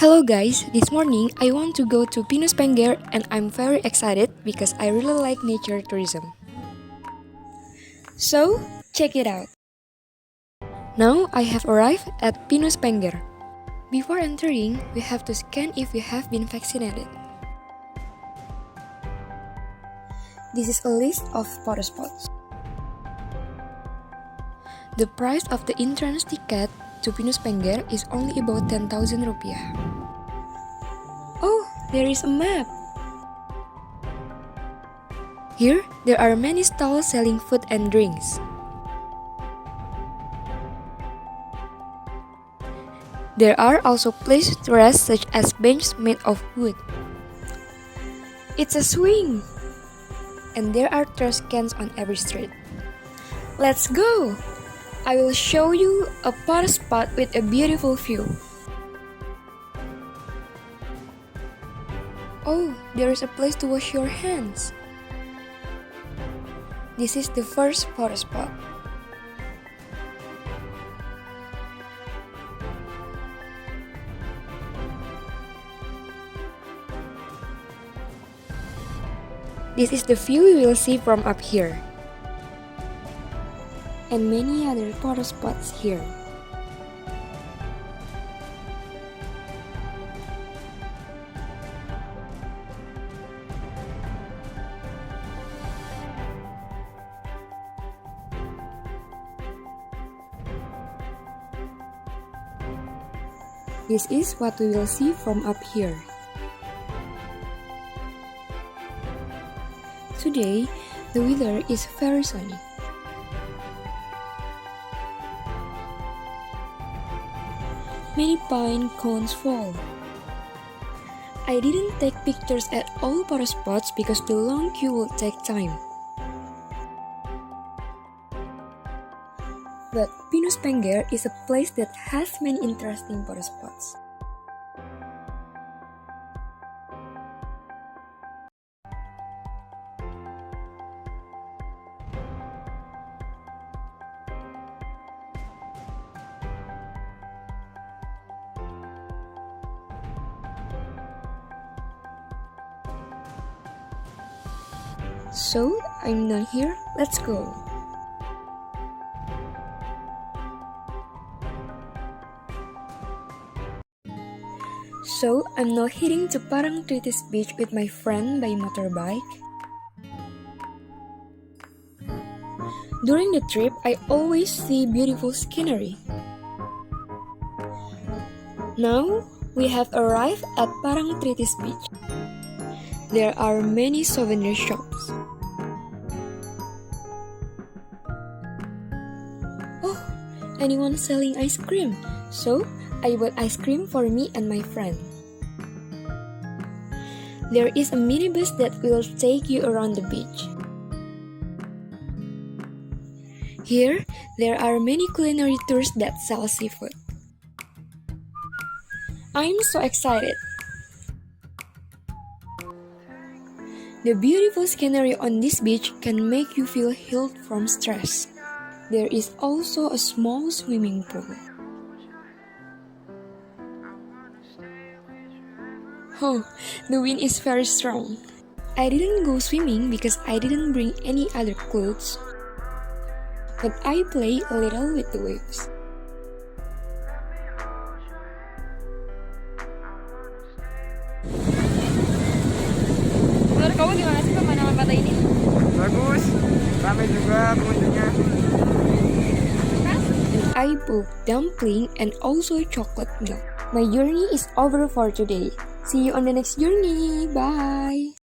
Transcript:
Hello guys, this morning I want to go to Pinus Pengger and I'm very excited because I really like nature tourism. So, check it out. Now I have arrived at Pinus Pengger. Before entering, we have to scan if we have been vaccinated. This is a list of photo spots. The price of the entrance ticket to Pinus Pengger is only about 10,000 rupiah. Oh, there is a map! Here, there are many stalls selling food and drinks. There are also places to rest such as benches made of wood. It's a swing! And there are trash cans on every street. Let's go! I will show you a photo spot with a beautiful view. Oh, there is a place to wash your hands. This is the first photo spot. This is the view you will see from up here. And many other photo spots here. This is what we will see from up here. Today, the weather is very sunny. Many pine cones fall. I didn't take pictures at all photo spots because the long queue will take time. But Pinus Pengger is a place that has many interesting photo spots. So, I'm done here, let's go! So, I'm now heading to Parangtritis Beach with my friend by motorbike. During the trip, I always see beautiful scenery. Now, we have arrived at Parangtritis Beach. There are many souvenir shops. Oh, anyone selling ice cream? So, I bought ice cream for me and my friend. There is a minibus that will take you around the beach. Here, there are many culinary tours that sell seafood. I'm so excited! The beautiful scenery on this beach can make you feel healed from stress. There is also a small swimming pool. Oh, the wind is very strong. I didn't go swimming because I didn't bring any other clothes. But I play a little with the waves. Menurut kamu gimana sih pemandangan pantai ini? Bagus, ramai juga pengunjungnya. And I booked dumpling and also chocolate milk. My journey is over for today. See you on the next journey. Bye.